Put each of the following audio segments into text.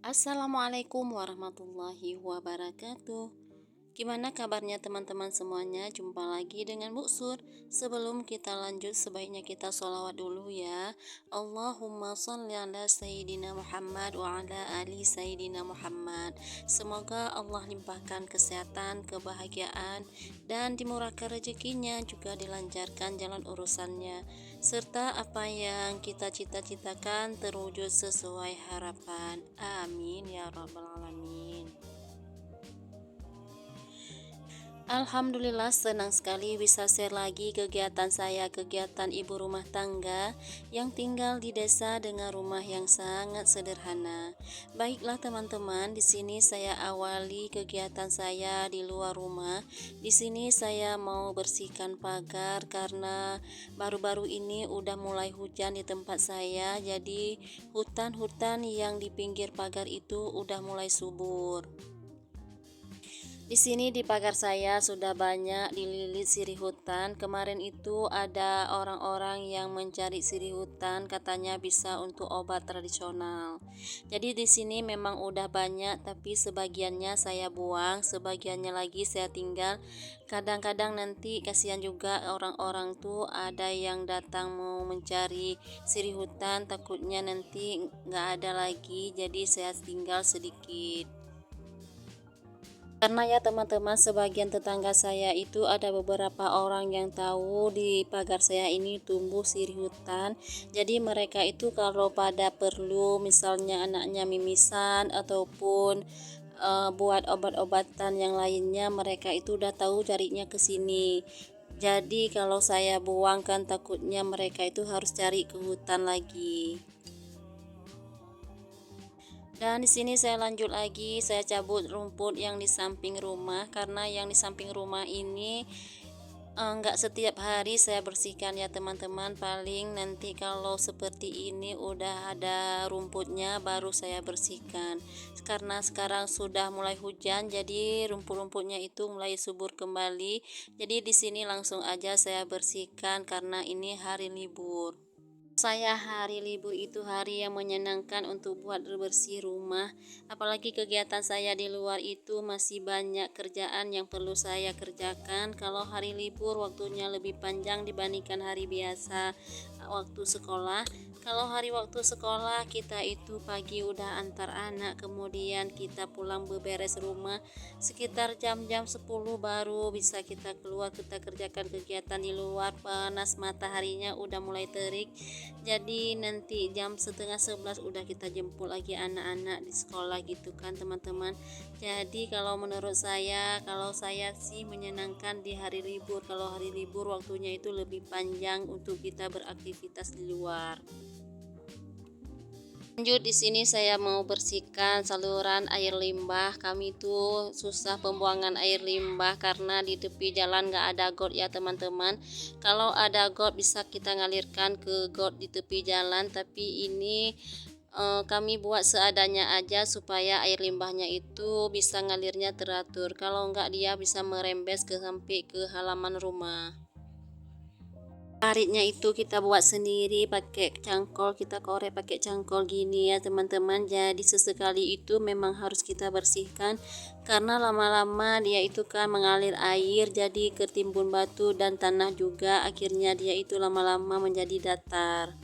Assalamualaikum warahmatullahi wabarakatuh. Gimana kabarnya teman-teman semuanya? Jumpa lagi dengan Bu Sur. Sebelum kita lanjut, sebaiknya kita sholawat dulu ya. Allahumma sholli ala Sayyidina Muhammad wa ala ali Sayyidina Muhammad. Semoga Allah limpahkan kesehatan, kebahagiaan, dan dimurahkan rezekinya, juga dilancarkan jalan urusannya, serta apa yang kita cita-citakan terwujud sesuai harapan. Amin ya rabbal alamin. Alhamdulillah, senang sekali bisa share lagi kegiatan saya, kegiatan ibu rumah tangga yang tinggal di desa dengan rumah yang sangat sederhana. Baiklah teman-teman, di sini saya awali kegiatan saya di luar rumah. Di sini saya mau bersihkan pagar karena baru-baru ini udah mulai hujan di tempat saya, jadi hutan-hutan yang di pinggir pagar itu udah mulai subur. Di sini di pagar saya sudah banyak dililit sirih hutan. Kemarin itu ada orang-orang yang mencari sirih hutan, katanya bisa untuk obat tradisional. Jadi di sini memang udah banyak, tapi sebagiannya saya buang, sebagiannya lagi saya tinggal. Kadang-kadang nanti kasihan juga orang-orang tuh, ada yang datang mau mencari sirih hutan, takutnya nanti nggak ada lagi, jadi saya tinggal sedikit. Karena ya teman-teman, sebagian tetangga saya itu ada beberapa orang yang tahu di pagar saya ini tumbuh sirih hutan. Jadi mereka itu kalau pada perlu misalnya anaknya mimisan ataupun buat obat-obatan yang lainnya, mereka itu udah tahu carinya ke sini. Jadi kalau saya buangkan, takutnya mereka itu harus cari ke hutan lagi. Dan di sini saya lanjut lagi, saya cabut rumput yang di samping rumah, karena yang di samping rumah ini nggak setiap hari saya bersihkan ya teman-teman. Paling nanti kalau seperti ini udah ada rumputnya baru saya bersihkan. Karena sekarang sudah mulai hujan, jadi rumput-rumputnya itu mulai subur kembali. Jadi di sini langsung aja saya bersihkan karena ini hari libur. Saya hari libur itu hari yang menyenangkan untuk buat bersih rumah. Apalagi kegiatan saya di luar itu masih banyak kerjaan yang perlu saya kerjakan. Kalau hari libur waktunya lebih panjang dibandingkan hari biasa waktu sekolah. Kalau hari waktu sekolah kita itu pagi udah antar anak, kemudian kita pulang beberes rumah sekitar jam-jam 10 baru bisa kita keluar, kita kerjakan kegiatan di luar. Panas mataharinya udah mulai terik, jadi nanti jam setengah 11 udah kita jemput lagi anak-anak di sekolah gitu kan teman-teman. Jadi kalau menurut saya, kalau saya sih menyenangkan di hari libur. Kalau hari libur waktunya itu lebih panjang untuk kita beraktivitas di luar. Lanjut, di sini saya mau bersihkan saluran air limbah. Kami itu susah pembuangan air limbah karena di tepi jalan nggak ada got ya teman-teman. Kalau ada got bisa kita ngalirkan ke got di tepi jalan, tapi ini kami buat seadanya aja supaya air limbahnya itu bisa ngalirnya teratur. Kalau nggak dia bisa merembes sampai ke halaman rumah. Paritnya itu kita buat sendiri pakai cangkol, kita korek pakai cangkol gini ya teman-teman. Jadi sesekali itu memang harus kita bersihkan karena lama-lama dia itu kan mengalir air, jadi ketimbun batu dan tanah juga, akhirnya dia itu lama-lama menjadi datar.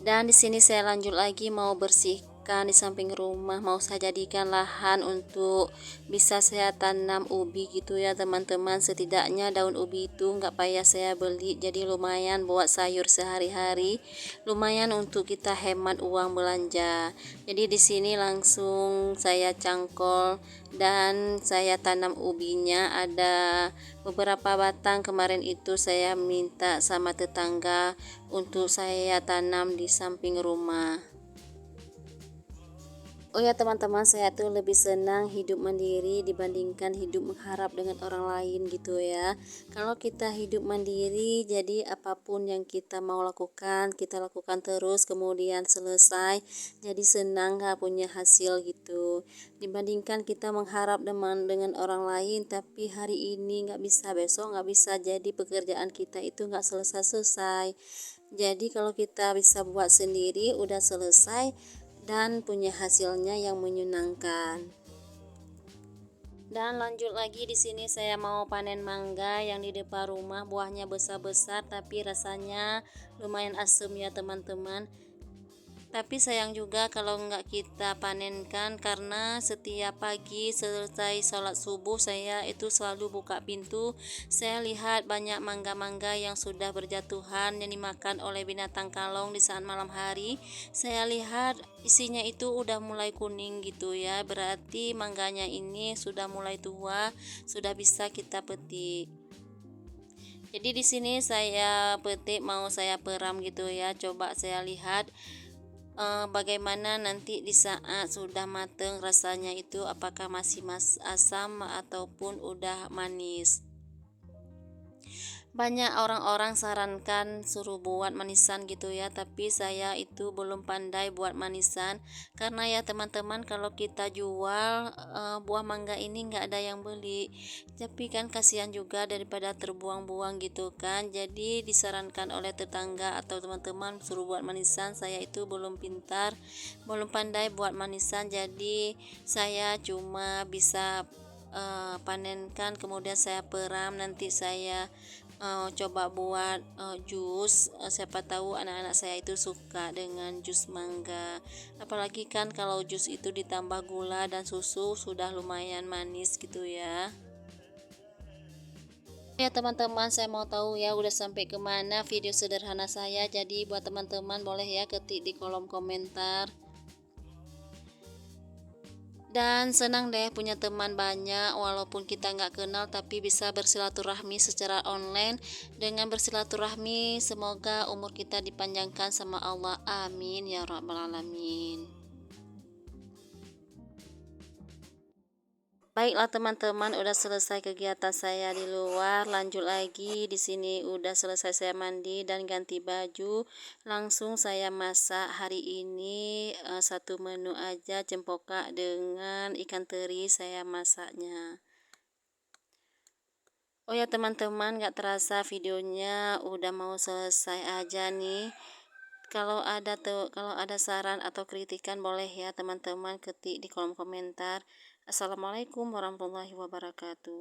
Dan di sini saya lanjut lagi mau bersihkan di samping rumah, mau saya jadikan lahan untuk bisa saya tanam ubi gitu ya teman-teman. Setidaknya daun ubi itu nggak payah saya beli, jadi lumayan buat sayur sehari-hari, lumayan untuk kita hemat uang belanja. Jadi di sini langsung saya cangkol dan saya tanam ubinya. Ada beberapa batang, kemarin itu saya minta sama tetangga untuk saya tanam di samping rumah. Oh ya teman-teman, saya tuh lebih senang hidup mandiri dibandingkan hidup mengharap dengan orang lain gitu ya. Kalau kita hidup mandiri, jadi apapun yang kita mau lakukan, kita lakukan terus, kemudian selesai, jadi senang gak punya hasil gitu. Dibandingkan kita mengharap dengan orang lain, tapi hari ini nggak bisa, besok nggak bisa, jadi pekerjaan kita itu nggak selesai-selesai. Jadi kalau kita bisa buat sendiri, udah selesai dan punya hasilnya yang menyenangkan. Dan lanjut lagi, di sini saya mau panen mangga yang di depan rumah, buahnya besar-besar tapi rasanya lumayan asem ya teman-teman. Tapi sayang juga kalau nggak kita panenkan, karena setiap pagi selesai sholat subuh saya itu selalu buka pintu. Saya lihat banyak mangga-mangga yang sudah berjatuhan yang dimakan oleh binatang kalong di saat malam hari. Saya lihat isinya itu udah mulai kuning gitu ya, berarti mangganya ini sudah mulai tua, sudah bisa kita petik. Jadi di sini saya petik, mau saya peram gitu ya. Coba saya lihat bagaimana nanti di saat sudah mateng rasanya itu, apakah masih asam ataupun udah manis. Banyak orang-orang sarankan suruh buat manisan gitu ya, tapi saya itu belum pandai buat manisan, karena ya teman-teman, kalau kita jual buah mangga ini nggak ada yang beli, tapi kan kasihan juga daripada terbuang-buang gitu kan. Jadi disarankan oleh tetangga atau teman-teman suruh buat manisan, saya itu belum pintar, belum pandai buat manisan, jadi saya cuma bisa panenkan, kemudian saya peram, nanti saya coba buat jus. Siapa tahu anak-anak saya itu suka dengan jus mangga, apalagi kan kalau jus itu ditambah gula dan susu sudah lumayan manis gitu ya. Ya teman-teman, saya mau tahu ya udah sampai kemana video sederhana saya, jadi buat teman-teman boleh ya ketik di kolom komentar. Dan senang deh punya teman banyak, walaupun kita nggak kenal tapi bisa bersilaturahmi secara online. Dengan bersilaturahmi, semoga umur kita dipanjangkan sama Allah, amin ya rabbal alamin. Baiklah teman-teman, udah selesai kegiatan saya di luar. Lanjut lagi, di sini udah selesai saya mandi dan ganti baju. Langsung saya masak hari ini satu menu aja, cempoka dengan ikan teri saya masaknya. Oh ya teman-teman, gak terasa videonya udah mau selesai aja nih. Kalau ada saran atau kritikan, boleh ya teman-teman ketik di kolom komentar. Assalamualaikum warahmatullahi wabarakatuh.